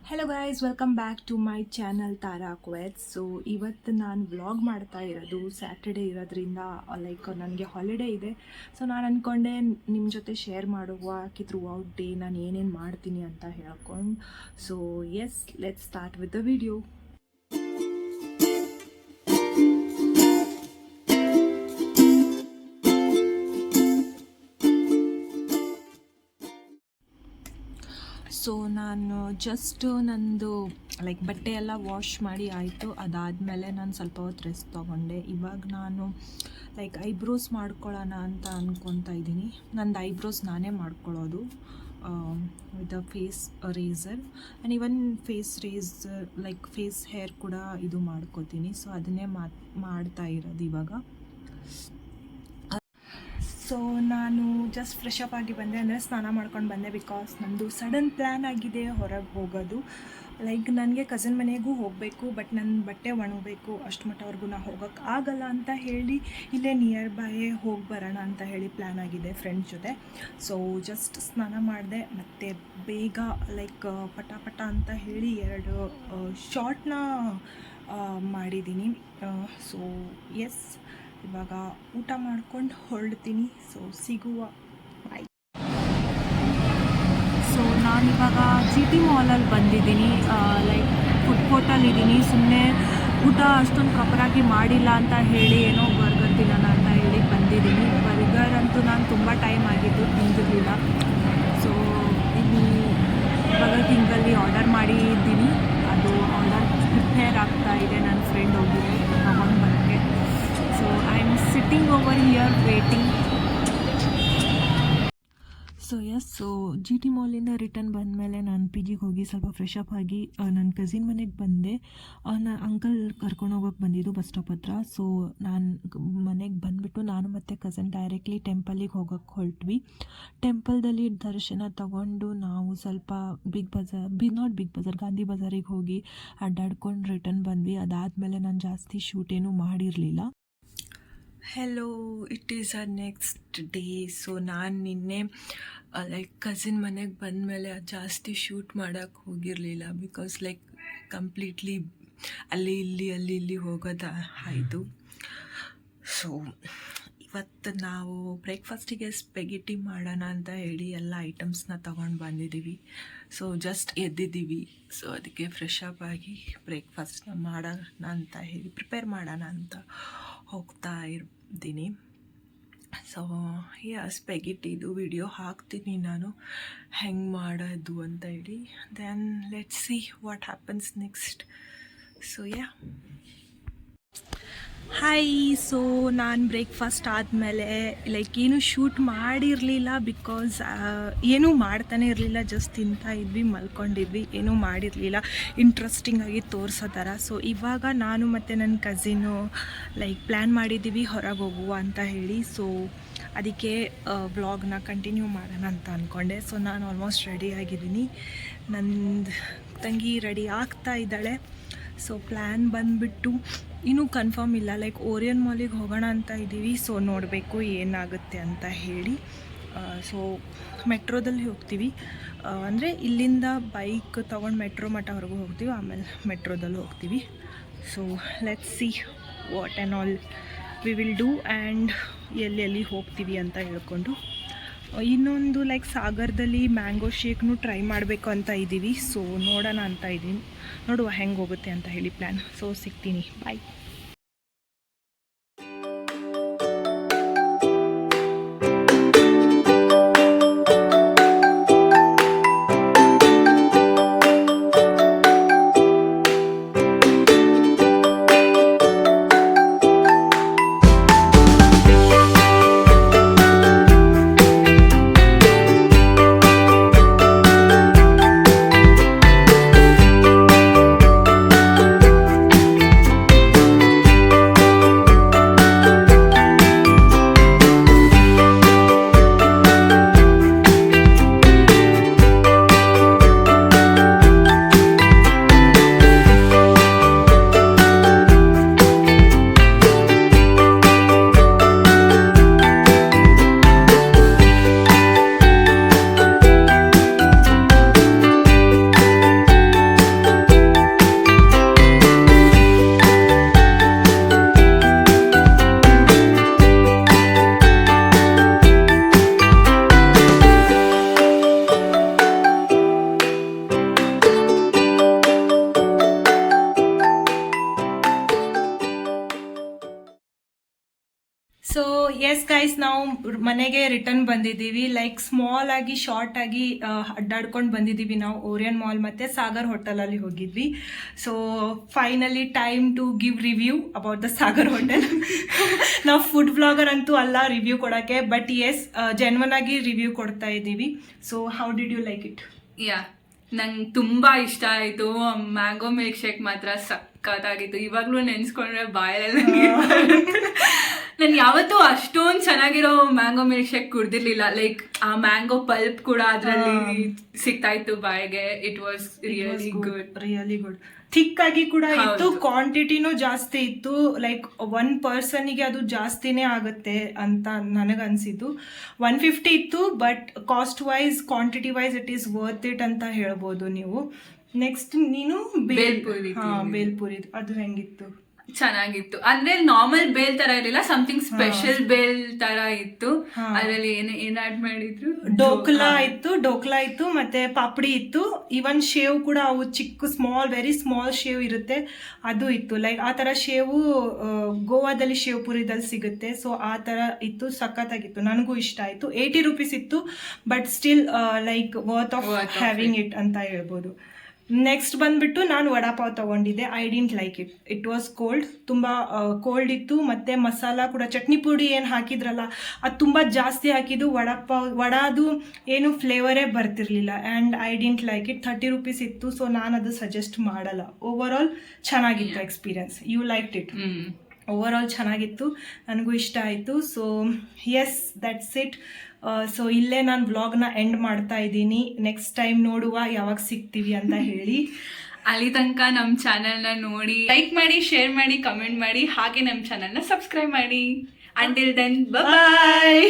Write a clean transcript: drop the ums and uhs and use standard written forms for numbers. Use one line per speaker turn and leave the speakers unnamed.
Hello guys, welcome back to my channel Tara ಕ್ವೆತ್. So ಇವತ್ತು ನಾನು ವ್ಲಾಗ್ ಮಾಡ್ತಾ ಇರೋದು ಸ್ಯಾಟರ್ಡೇ ಇರೋದ್ರಿಂದ ಲೈಕ್ ನನಗೆ ಹಾಲಿಡೇ ಇದೆ. ಸೊ ನಾನು ಅಂದ್ಕೊಂಡೆ ನಿಮ್ಮ ಜೊತೆ ಶೇರ್ ಮಾಡುವ ಥ್ರೂ ಔಟ್ ಡೇ ನಾನು ಏನೇನು ಮಾಡ್ತೀನಿ ಅಂತ ಹೇಳ್ಕೊಂಡು. So yes, let's start with the video. So ನಾನು ಜಸ್ಟ್ ನಂದು ಲೈಕ್ ಬಟ್ಟೆ ಎಲ್ಲ ವಾಶ್ ಮಾಡಿ ಆಯಿತು. ಅದಾದಮೇಲೆ ನಾನು ಸ್ವಲ್ಪ ಹೊತ್ತು ರೆಸ್ಟ್ ತೊಗೊಂಡೆ. ಇವಾಗ ನಾನು ಲೈಕ್ ಐಬ್ರೋಸ್ ಮಾಡ್ಕೊಳ್ಳೋಣ ಅಂತ ಅಂದ್ಕೊತಾ ಇದ್ದೀನಿ. ನಂದು ಐಬ್ರೋಸ್ ನಾನೇ ಮಾಡ್ಕೊಳ್ಳೋದು with a face razor and even face razor like face hair ಕೂಡ ಇದು ಮಾಡ್ಕೋತೀನಿ. ಸೊ ಅದನ್ನೇ ಮಾಡ್ತಾ ಇರೋದು ಇವಾಗ. ಸೊ ನಾನು ಜಸ್ಟ್ ಫ್ರೆಶ್ ಅಪ್ ಆಗಿ ಬಂದೆ, ಅಂದರೆ ಸ್ನಾನ ಮಾಡ್ಕೊಂಡು ಬಂದೆ. ಬಿಕಾಸ್ ನಮ್ಮದು ಸಡನ್ ಪ್ಲ್ಯಾನ್ ಆಗಿದೆ ಹೊರಗೆ ಹೋಗೋದು. ಲೈಕ್ ನನಗೆ ಕಸಿನ್ ಮನೆಗೂ ಹೋಗಬೇಕು, ಬಟ್ ನನ್ನ ಬಟ್ಟೆ ಒಣಗಬೇಕು. ಅಷ್ಟು ಮಟ್ಟವರೆಗೂ ನಾನು ಹೋಗೋಕ್ಕೆ ಆಗಲ್ಲ ಅಂತ ಹೇಳಿ ಇಲ್ಲೇ ನಿಯರ್ ಬೈ ಹೋಗಿ ಬರೋಣ ಅಂತ ಹೇಳಿ ಪ್ಲ್ಯಾನ್ ಆಗಿದೆ ಫ್ರೆಂಡ್ಸ್ ಜೊತೆ. ಸೊ ಜಸ್ಟ್ ಸ್ನಾನ ಮಾಡಿದೆ, ಮತ್ತು ಬೇಗ ಲೈಕ್ ಪಟ ಅಂತ ಹೇಳಿ 2 ಶಾರ್ಟ್ನ ಮಾಡಿದ್ದೀನಿ. ಸೊ ಎಸ್, ಇವಾಗ ಊಟ ಮಾಡ್ಕೊಂಡು ಹೊರಡ್ತೀನಿ. ಸೊ ಸಿಗುವ, ಬಾಯ್. ಸೊ ನಾನಿವಾಗ GT ಮಾಲಲ್ಲಿ ಬಂದಿದ್ದೀನಿ. ಲೈಕ್ ಫುಡ್ ಕೋರ್ಟಲ್ಲಿದ್ದೀನಿ. ಸುಮ್ಮನೆ ಊಟ ಅಷ್ಟೊಂದು ಪ್ರಾಪರಾಗಿ ಮಾಡಿಲ್ಲ ಅಂತ ಹೇಳಿ ಏನೋ ಬರ್ಗರ್ ತಿನ್ನೋಣ ಅಂತ ಹೇಳಿ ಬಂದಿದ್ದೀನಿ. ಬರ್ಗರ್ ಅಂತೂ ನಾನು ತುಂಬ ಟೈಮ್ ಆಗಿದ್ದು ತಿಂದಿರಲಿಲ್ಲ. ಸೊ ಇಲ್ಲಿ ಬರ್ಗರ್ ಕಿಂಗಲ್ಲಿ ಆರ್ಡರ್ ಮಾಡಿದ್ದೀನಿ. ಅದು ಆರ್ಡರ್ ಪ್ರಿಪೇರ್ ಆಗ್ತಾ ಇದೆ. ನನ್ನ ಫ್ರೆಂಡ್ ಹೋಗಿದ್ದೀನಿ ತಗೊಂಡು ಬರೋಕ್ಕೆ. So I am sitting over here waiting. So yes, so GT ಮಾಲಿಂದ ರಿಟರ್ನ್ ಬಂದಮೇಲೆ ನಾನು PGಗೆ ಹೋಗಿ ಸ್ವಲ್ಪ ಫ್ರೆಶ್ ಅಪ್ ಆಗಿ ನನ್ನ ಕಸಿನ್ ಮನೆಗೆ ಬಂದೆ. ನನ್ನ ಅಂಕಲ್ ಕರ್ಕೊಂಡು ಹೋಗೋಕ್ಕೆ ಬಂದಿದ್ದು ಬಸ್ ಸ್ಟಾಪ್ ಹತ್ರ. ಸೊ ನಾನು ಮನೆಗೆ ಬಂದುಬಿಟ್ಟು ನಾನು ಮತ್ತು ಕಸನ್ ಡೈರೆಕ್ಟ್ಲಿ ಟೆಂಪಲಿಗೆ ಹೋಗೋಕ್ಕೆ ಹೊರಟ್ವಿ. ಟೆಂಪಲ್ದಲ್ಲಿ ದರ್ಶನ ತಗೊಂಡು ನಾವು ಸ್ವಲ್ಪ ನಾಟ್ ಬಿಗ್ ಬಜಾರ್, ಗಾಂಧಿ ಬಜಾರಿಗೆ ಹೋಗಿ ಅಡ್ಡಾಡ್ಕೊಂಡು ರಿಟರ್ನ್ ಬಂದ್ವಿ. ಅದಾದಮೇಲೆ ನಾನು ಜಾಸ್ತಿ ಶೂಟ್ ಏನೂ ಮಾಡಿರಲಿಲ್ಲ. Hello, it is a next day. So ನಾನು ನಿನ್ನೆ ಲೈಕ್ ಕಸಿನ್ ಮನೆಗೆ ಬಂದಮೇಲೆ ಜಾಸ್ತಿ ಶೂಟ್ ಮಾಡೋಕ್ಕೆ ಹೋಗಿರಲಿಲ್ಲ. ಬಿಕಾಸ್ ಲೈಕ್ ಕಂಪ್ಲೀಟ್ಲಿ ಅಲ್ಲಿ ಇಲ್ಲಿ ಹೋಗೋದು ಆಯಿತು. ಸೊ ಇವತ್ತು ನಾವು ಬ್ರೇಕ್ಫಾಸ್ಟಿಗೆ ಸ್ಪೆಗೆಟಿ ಮಾಡೋಣ ಅಂತ ಹೇಳಿ ಎಲ್ಲ ಐಟಮ್ಸ್ನ ತೊಗೊಂಡು ಬಂದಿದ್ದೀವಿ. ಸೊ ಜಸ್ಟ್ ಎದ್ದಿದ್ದೀವಿ. ಸೊ ಅದಕ್ಕೆ ಫ್ರೆಶ್ ಅಪ್ ಆಗಿ ಬ್ರೇಕ್ಫಾಸ್ಟ್ನ ಮಾಡೋಣ ಅಂತ ಹೇಳಿ ಪ್ರಿಪೇರ್ ಮಾಡೋಣ ಅಂತ ಹೋಗ್ತಾ ಇದ್ದೀನಿ. ಸೊ ಸ್ಪೆಗೆಟಿದು ವಿಡಿಯೋ ಹಾಕ್ತೀನಿ ನಾನು ಹೆಂಗೆ ಮಾಡೋದು ಅಂತ ಹೇಳಿ. Then let's see what happens next. So hi. So ನಾನು ಬ್ರೇಕ್ಫಾಸ್ಟ್ ಆದಮೇಲೆ ಲೈಕ್ ಏನೂ ಶೂಟ್ ಮಾಡಿರಲಿಲ್ಲ. ಬಿಕಾಸ್ ಏನೂ ಮಾಡ್ತಾನೆ ಇರಲಿಲ್ಲ, ಜಸ್ಟ್ ತಿಂತಾ ಇದ್ವಿ, ಮಲ್ಕೊಂಡಿದ್ವಿ, ಏನೂ ಮಾಡಿರಲಿಲ್ಲ ಇಂಟ್ರೆಸ್ಟಿಂಗಾಗಿ ತೋರಿಸೋ ಥರ. ಸೊ ಇವಾಗ ನಾನು ಮತ್ತು ನನ್ನ ಕಸಿನ್ನು ಲೈಕ್ ಪ್ಲ್ಯಾನ್ ಮಾಡಿದ್ದೀವಿ ಹೊರಗೆ ಹೋಗುವ ಅಂತ ಹೇಳಿ. ಸೊ ಅದಕ್ಕೆ ವ್ಲಾಗ್ನ ಕಂಟಿನ್ಯೂ ಮಾಡೋಣ ಅಂತ ಅಂದ್ಕೊಂಡೆ. ಸೊ ನಾನು ಆಲ್ಮೋಸ್ಟ್ ರೆಡಿ ಆಗಿದ್ದೀನಿ. ನನ್ನ ತಂಗಿ ರೆಡಿ ಆಗ್ತಾ ಇದ್ದಾಳೆ. ಸೊ ಪ್ಲ್ಯಾನ್ ಬಂದುಬಿಟ್ಟು ಇನ್ನೂ ಕನ್ಫರ್ಮ್ ಇಲ್ಲ. ಲೈಕ್ ಓರಿಯನ್ ಮಾಲಿಗೆ ಹೋಗೋಣ ಅಂತ ಇದ್ದೀವಿ. ಸೊ ನೋಡಬೇಕು ಏನಾಗುತ್ತೆ ಅಂತ ಹೇಳಿ. ಸೊ ಮೆಟ್ರೋದಲ್ಲಿ ಹೋಗ್ತೀವಿ, ಅಂದರೆ ಇಲ್ಲಿಂದ ಬೈಕ್ ತೊಗೊಂಡು ಮೆಟ್ರೋ ಮಠವರೆಗೂ ಹೋಗ್ತೀವಿ, ಆಮೇಲೆ ಮೆಟ್ರೋದಲ್ಲಿ ಹೋಗ್ತೀವಿ. So let's see what and all we will do and ಎಲ್ಲೆಲ್ಲಿ ಹೋಗ್ತೀವಿ ಅಂತ ಹೇಳ್ಕೊಂಡು. ಇನ್ನೊಂದು ಲೈಕ್ ಸಾಗರದಲ್ಲಿ ಮ್ಯಾಂಗೋ ಶೇಕ್ನು ಟ್ರೈ ಮಾಡಬೇಕು ಅಂತ ಇದ್ದೀವಿ. ಸೊ ನೋಡೋಣ ಅಂತ ಇದ್ದೀನಿ, ನೋಡುವ ಹೆಂಗೆ ಹೋಗುತ್ತೆ ಅಂತ ಹೇಳಿ ಪ್ಲ್ಯಾನ್. ಸೊ ಸಿಗ್ತೀನಿ, ಬಾಯ್. ಎಸ್ ಗೈಸ್, ನಾವು ಮನೆಗೆ ರಿಟರ್ನ್ ಬಂದಿದ್ದೀವಿ. ಲೈಕ್ ಸ್ಮಾಲ್ ಆಗಿ ಶಾರ್ಟ್ ಆಗಿ ಅಡ್ಡಾಡ್ಕೊಂಡು ಬಂದಿದ್ದೀವಿ. ನಾವು ಓರಿಯನ್ ಮಾಲ್ ಮತ್ತು ಸಾಗರ್ ಹೋಟೆಲಲ್ಲಿ ಹೋಗಿದ್ವಿ. So finally time to give review about the Sagar hotel. ನಾವು ಫುಡ್ ಬ್ಲಾಗರ್ ಅಂತೂ ಅಲ್ಲ ರಿವ್ಯೂ ಕೊಡೋಕ್ಕೆ, ಬಟ್ ಎಸ್ ಜೆನ್ವನ್ ಆಗಿ ರಿವ್ಯೂ ಕೊಡ್ತಾ ಇದ್ದೀವಿ. So how did you like it?
Yeah, ನಂಗೆ ತುಂಬಾ ಇಷ್ಟ ಆಯಿತು. ಮ್ಯಾಂಗೋ ಮಿಲ್ಕ್ ಶೇಕ್ ಮಾತ್ರ ಸಕ್ಕತ್ತಾಗಿತ್ತು. ಇವಾಗಲೂ ನೆನೆಸ್ಕೊಂಡ್ರೆ ಬಾಯಲ್ಲೆಲ್ಲ ನಾನು ಯಾವತ್ತೂ ಅಷ್ಟೊಂದು ಚೆನ್ನಾಗಿರೋ ಮ್ಯಾಂಗೋ ಮಿಲ್ಕ್ ಶೇಕ್ ಕುಡ್ದಿರ್ಲಿಲ್ಲ. ಲೈಕ್ ಆ ಮ್ಯಾಂಗೋ ಪಲ್ಪ್ ಕೂಡ ಅದರಲ್ಲಿ ಸಿಗ್ತಾ ಇತ್ತು ಬಾಯಿಗೆ. It was really good.
Thick ಆಗಿ ಕೂಡ ಇತ್ತು, ಕ್ವಾಂಟಿಟಿನೂ ಜಾಸ್ತಿ ಇತ್ತು. ಲೈಕ್ 1 ಪರ್ಸನ್ಗೆ ಅದು ಜಾಸ್ತಿನೇ ಆಗುತ್ತೆ ಅಂತ ನನಗನ್ಸಿದ್ದು. 150 ಇತ್ತು, but cost wise quantity wise it is worth it ಅಂತ ಹೇಳ್ಬೋದು ನೀವು. ನೆಕ್ಸ್ಟ್ ನೀನು ಬೇಲ್ಪುರಿ, ಅದು ಹೆಂಗಿತ್ತು?
ಚೆನ್ನಾಗಿತ್ತು. ಅಂದ್ರೆ ನಾರ್ಮಲ್ ಬೇಲ್ ತರ ಇರಲಿಲ್ಲ, ಸಮಥಿಂಗ್ ಸ್ಪೆಷಲ್ ಬೇಲ್ ತರ ಇತ್ತು. ಅದರಲ್ಲಿ ಏನ್ ಆಡ್ ಮಾಡಿದ್ರು?
ಡೋಕ್ಲಾ ಇತ್ತು ಮತ್ತೆ ಪಾಪಡಿ ಇತ್ತು. ಈವನ್ ಶೇವ್ ಕೂಡ, ಅವು ಚಿಕ್ಕ ವೆರಿ ಸ್ಮಾಲ್ ಶೇವ್ ಇರುತ್ತೆ, ಅದು ಇತ್ತು. ಲೈಕ್ ಆ ತರ ಶೇವು ಗೋವಾದಲ್ಲಿ ಶೇವ್ ಪುರಿದಲ್ಲಿ ಸಿಗುತ್ತೆ. ಸೊ ಆ ತರ ಇತ್ತು, ಸಖತ್ತಾಗಿತ್ತು. ನನಗೂ ಇಷ್ಟ ಆಯ್ತು. 80 ರೂಪೀಸ್ ಇತ್ತು, but still like worth of having it ಅಂತ ಹೇಳ್ಬೋದು. ನೆಕ್ಸ್ಟ್ ಬಂದ್ಬಿಟ್ಟು ನಾನು ವಡಾಪಾವ್ ತಗೊಂಡಿದ್ದೆ. I didn't like it. It was cold, ತುಂಬ ಕೋಲ್ಡ್ ಇತ್ತು. ಮತ್ತು ಮಸಾಲ ಕೂಡ, ಚಟ್ನಿ ಪುಡಿ ಏನು ಹಾಕಿದ್ರಲ್ಲ ಅದು ತುಂಬ ಜಾಸ್ತಿ ಹಾಕಿದ್ದು. ವಡಾದು ಏನು ಫ್ಲೇವರೇ ಬರ್ತಿರ್ಲಿಲ್ಲ. And I didn't like it. 30 rupees ಇತ್ತು. ಸೊ ನಾನು ಅದು ಸಜೆಸ್ಟ್ ಮಾಡಲ್ಲ. ಓವರ್ ಆಲ್ ಚೆನ್ನಾಗಿತ್ತು experience. You like it? Overall ಚೆನ್ನಾಗಿತ್ತು, ನನಗೂ ಇಷ್ಟ ಆಯಿತು. So yes, that's it. So ಇಲ್ಲೇ ನಾನು ವ್ಲಾಗ್ನ ಎಂಡ್ ಮಾಡ್ತಾ ಇದ್ದೀನಿ. ನೆಕ್ಸ್ಟ್ ಟೈಮ್ ನೋಡುವ ಯಾವಾಗ ಸಿಗ್ತೀವಿ ಅಂತ ಹೇಳಿ.
ಅಲ್ಲಿ ತನಕ ನಮ್ಮ ಚಾನೆಲ್ನ ನೋಡಿ ಲೈಕ್ ಮಾಡಿ, ಶೇರ್ ಮಾಡಿ, ಕಮೆಂಟ್ ಮಾಡಿ, ಹಾಗೆ ನಮ್ಮ ಚಾನೆಲ್ನ ಸಬ್ಸ್ಕ್ರೈಬ್ ಮಾಡಿ. ಅಂಟಿಲ್ ದೆನ್, ಬಾಯ್.